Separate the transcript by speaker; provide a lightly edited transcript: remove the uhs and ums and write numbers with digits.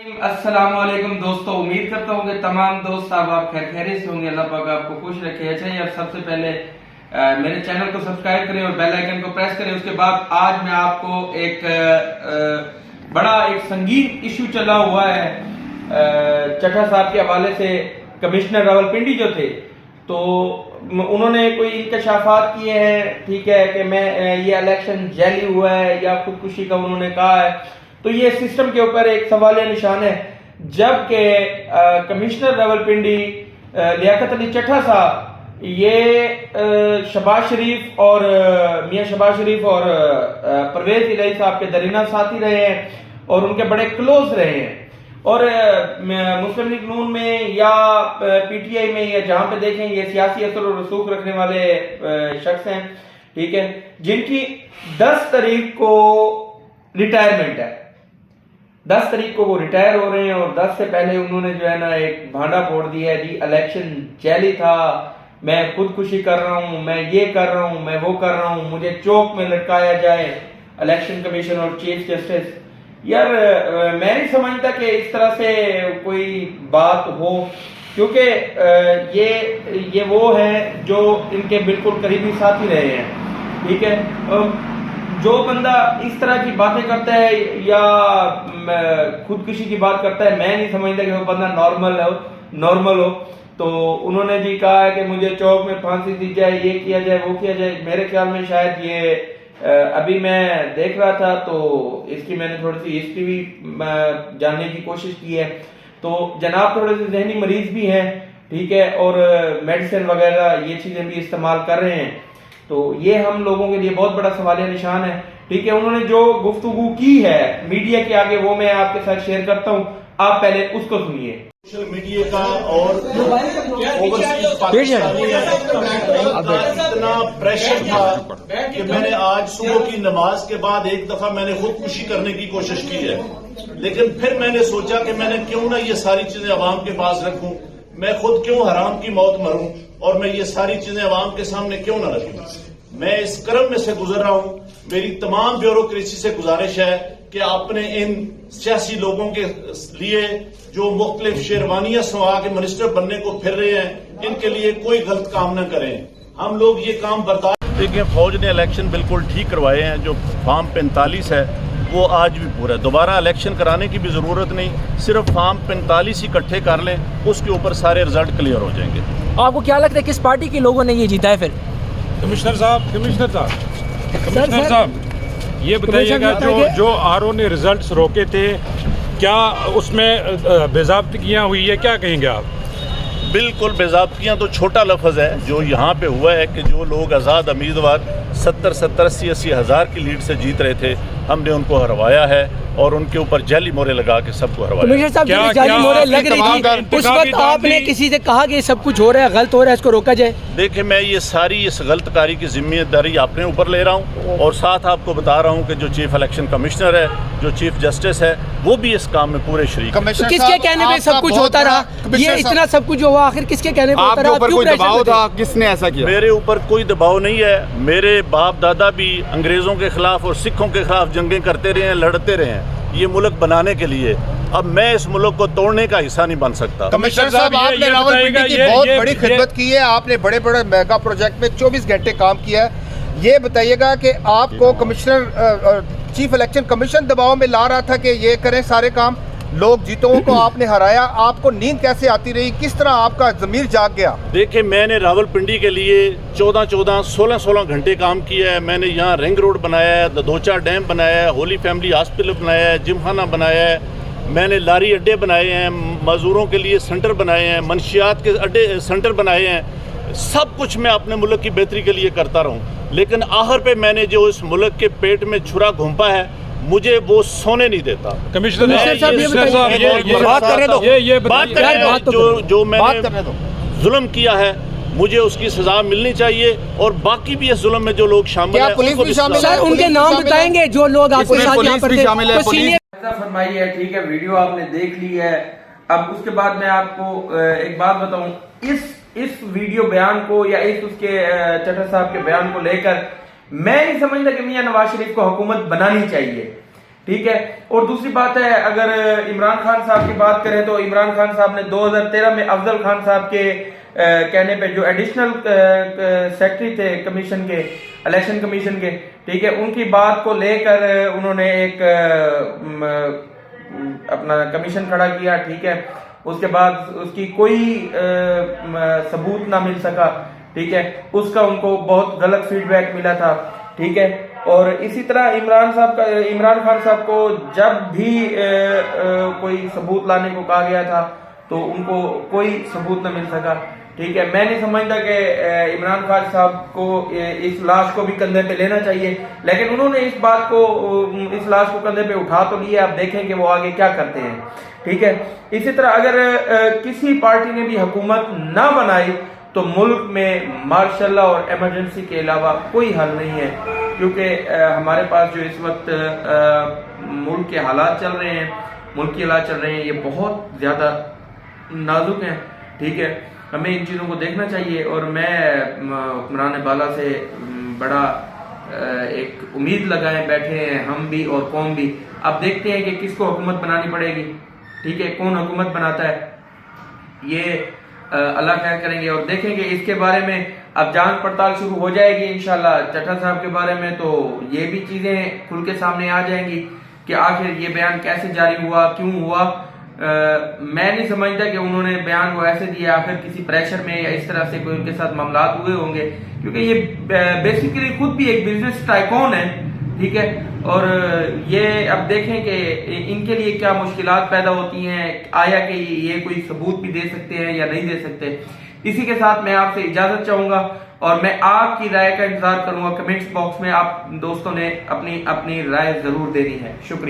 Speaker 1: अस्सलाम वालेकुम दोस्तों, उम्मीद करता हूँ कि तमाम दोस्त साहब आप खैरियत से होंगे। अल्लाह पाक आपको खुश रखे। अच्छा यार, सबसे पहले मेरे चैनल को सब्सक्राइब करें और बेल आइकन को प्रेस करें। उसके बाद आज मैं आपको एक बड़ा संगीन इशू चला हुआ है चट्टा साहब के हवाले से। कमिश्नर रावलपिंडी जो थे तो उन्होंने कोई इंकशाफात किए हैं, ठीक है, कि मैं ये इलेक्शन जैली हुआ है या खुदकुशी का उन्होंने कहा है। तो ये सिस्टम के ऊपर एक सवालिया निशान है, जबकि कमिश्नर रावलपिंडी लियाकत अली चट्टा साहब ये शहबाज शरीफ और मियां शहबाज शरीफ और परवेज इलाही साहब के दरीना साथी रहे हैं और उनके बड़े क्लोज रहे हैं। और मुस्लिम लीग नून में या पीटीआई में या जहां पे देखें ये सियासी असर और रसूख रखने वाले शख्स हैं, ठीक है, जिनकी 10 तारीख को रिटायरमेंट है। 10 तारीख को वो रिटायर हो रहे हैं और 10 से पहले उन्होंने जो है ना एक भांडा फोड़ दिया है जी, इलेक्शन जैली था, मैं खुदकुशी कर रहा हूं, मैं ये कर रहा हूं, मैं वो कर रहा हूं, मुझे चौक में लटकाया जाए इलेक्शन कमीशन और चीफ जस्टिस। यार मैं नहीं समझता कि इस तरह से कोई बात हो, क्योंकि ये वो हैं जो इनके बिल्कुल करीबी साथी रहे हैं, ठीक है। जो बंदा इस तरह की बातें करता है या खुदकुशी की बात करता है, मैं नहीं समझता कि वो बंदा नॉर्मल हो। तो उन्होंने जी कहा है कि मुझे चौक में फांसी दी जाए, ये किया जाए, वो किया जाए। मेरे ख्याल में शायद ये अभी मैं देख रहा था तो इसकी मैंने थोड़ी सी हिस्ट्री भी जानने की कोशिश की है। तो जनाब थोड़े से जहनी मरीज भी हैं, ठीक है, और मेडिसिन वगैरह ये चीजें भी इस्तेमाल कर रहे हैं। तो ये हम लोगों के लिए बहुत बड़ा सवालिया निशान है, ठीक है। उन्होंने जो गुफ्तगू की है मीडिया के आगे वो मैं आपके साथ शेयर करता हूं, आप पहले उसको सुनिए।
Speaker 2: सोशल मीडिया का और ओवरसीज पाकिस्तानी इतना प्रेशर था कि मैंने आज सुबह की नमाज के बाद एक दफा मैंने खुदकुशी करने की कोशिश की है, लेकिन फिर मैंने सोचा कि मैंने क्यों ना ये सारी चीजें अवाम के पास रखूं, मैं खुद क्यों हराम की मौत मरूं और मैं ये सारी चीजें अवाम के सामने क्यों ना रखूं। मैं इस क्रम में से गुजर रहा हूं। मेरी तमाम ब्यूरोक्रेसी से गुजारिश है कि आपने इन सियासी लोगों के लिए जो मुख्तलिफ शेरवानियां सवा के मिनिस्टर बनने को फिर रहे हैं, इनके लिए कोई गलत काम न करें। हम लोग ये काम बर्दाश्त। देखिए, फौज ने इलेक्शन बिल्कुल ठीक करवाए हैं। जो फॉर्म 45 है वो आज भी पूरा है। दोबारा इलेक्शन कराने की भी जरूरत नहीं, सिर्फ फॉर्म 45 इकट्ठे कर लें, उसके ऊपर सारे रिजल्ट क्लियर हो जाएंगे।
Speaker 3: आपको क्या लगता है किस पार्टी के लोगों ने ये जीता है फिर?
Speaker 4: कमिश्नर साहब ये बताइएगा, जो आरओ ने रिजल्ट्स रोके थे, क्या उसमें बेज़ाब्तियाँ हुई है? क्या कहेंगे आप?
Speaker 2: बिल्कुल बेज़ाब्तियाँ तो छोटा लफ्ज़ है। जो यहाँ पे हुआ है कि जो लोग आज़ाद उम्मीदवार 70-70, 80-80 हज़ार की लीड से जीत रहे थे, हमने उनको हरवाया है और उनके ऊपर जाली मोहरे लगा के सबको हरवाया।
Speaker 3: जाली मोहरे लग रही थी उस वक्त, आपने किसी से कहा कि सब कुछ हो रहा है, गलत हो रहा है, इसको रोका जाए?
Speaker 2: देखिए, मैं ये सारी इस गलतकारी की जिम्मेदारी अपने ऊपर ले रहा हूँ और साथ आपको बता रहा हूँ कि जो चीफ इलेक्शन कमिश्नर है, जो चीफ जस्टिस है, वो भी इस काम में पूरे शरीक है।
Speaker 3: तो किसके कहने पे सब कुछ होता रहा? ये इतना सब कुछ हुआ, आखिर किसके कहने पे होता रहा?
Speaker 5: कोई दबाव था? किसने ऐसा किया?
Speaker 2: मेरे ऊपर कोई दबाव नहीं है। मेरे बाप दादा भी अंग्रेजों के खिलाफ और सिखों के खिलाफ जंगें करते रहे हैं, लड़ते रहे हैं ये मुल्क बनाने के लिए। अब मैं इस मुल्क को तोड़ने का हिस्सा नहीं बन सकता।
Speaker 5: कमिश्नर साहब, आपने रावलपिंडी की बहुत बड़ी खिदमत की है, आपने बड़े बड़े मेगा प्रोजेक्ट में 24 घंटे काम किया है। ये बताइएगा कि आपको कमिश्नर चीफ इलेक्शन कमीशन दबाव में ला रहा था कि ये करें सारे काम, लोग जीतों को आपने हराया, आपको नींद कैसे आती रही? किस तरह आपका ज़मीर जाग गया?
Speaker 2: देखिए, मैंने रावलपिंडी के लिए 14-14, 16-16 घंटे काम किया है। मैंने यहाँ रिंग रोड बनाया है, ददोचा डैम बनाया है, होली फैमिली हॉस्पिटल बनाया है, जिमखाना बनाया है, मैंने लारी अड्डे बनाए हैं, मजदूरों के लिए सेंटर बनाए हैं, मनशियात के अड्डे सेंटर बनाए हैं। सब कुछ मैं अपने मुल्क की बेहतरी के लिए करता रहूँ, लेकिन आखिर पे मैंने जो इस मुल्क के पेट में छुरा घुंपा है, मुझे वो सोने नहीं देता।
Speaker 4: कमिश्नर साहब
Speaker 2: जो मैंने जुल्म किया है, मुझे उसकी सजा मिलनी चाहिए और बाकी भी इस जुल्म में जो लोग शामिल हैं,
Speaker 3: पुलिस भी शामिल है? उनके नाम बताएंगे जो लोग आपके साथ यहाँ पर शामिल है?
Speaker 1: फरमाई है, ठीक है, वीडियो आपने देख ली है। अब उसके बाद मैं आपको एक बात बताऊं, इस वीडियो बयान को या इस उसके चट्टा साहब के बयान को लेकर मैं नहीं समझता कि मियां नवाज शरीफ को हुकूमत बनानी चाहिए। ठीक है। और दूसरी बात है, अगर इमरान खान साहब की बात करें तो इमरान खान साहब ने 2013 में अफजल खान साहब के कहने पे जो एडिशनल सेक्रेटरी थे कमीशन के, इलेक्शन कमीशन के, ठीक है, उनकी बात को लेकर उन्होंने एक अपना कमीशन खड़ा किया, ठीक है। उसके बाद उसकी कोई सबूत ना मिल सका, ठीक है, उसका उनको बहुत गलत फीडबैक मिला था, ठीक है। और इसी तरह इमरान खान साहब को जब भी कोई सबूत लाने को कहा गया था तो उनको कोई सबूत न मिल सका, ठीक है। मैं नहीं समझता कि इमरान खान साहब को इस लाश को भी कंधे पे लेना चाहिए, लेकिन उन्होंने इस लाश को कंधे पे उठा तो लिया। आप देखें कि वो आगे क्या करते हैं, ठीक है। इसी तरह अगर किसी पार्टी ने भी हुकूमत ना बनाई तो मुल्क में मार्शल लॉ और इमरजेंसी के अलावा कोई हल नहीं है, क्योंकि हमारे पास जो इस वक्त मुल्क के हालात चल रहे हैं, ये बहुत ज़्यादा नाजुक हैं, ठीक है। हमें इन चीज़ों को देखना चाहिए। और मैं हुक्मरान बाला से बड़ा एक उम्मीद लगाए बैठे हैं, हम भी और कौम भी। अब देखते हैं कि किसको हुकूमत बनानी पड़ेगी, ठीक है, कौन हुकूमत बनाता है, ये अल्लाह खैर करेंगे। और देखेंगे इसके बारे में अब जांच पड़ताल शुरू हो जाएगी इंशाल्लाह। चट्टा साहब के बारे में तो ये भी चीजें खुल के सामने आ जाएंगी कि आखिर ये बयान कैसे जारी हुआ, क्यों हुआ। मैं नहीं समझता कि उन्होंने बयान को ऐसे दिया आखिर किसी प्रेशर में या इस तरह से कोई उनके साथ मामलात हुए होंगे, क्योंकि ये बेसिकली खुद भी एक बिजनेस टाइकून है, ठीक है। और ये अब देखें कि इनके लिए क्या मुश्किलात पैदा होती हैं, आया कि ये कोई सबूत भी दे सकते हैं या नहीं दे सकते। इसी के साथ मैं आपसे इजाजत चाहूंगा और मैं आपकी राय का इंतजार करूंगा। कमेंट्स बॉक्स में आप दोस्तों ने अपनी राय जरूर देनी है। शुक्रिया।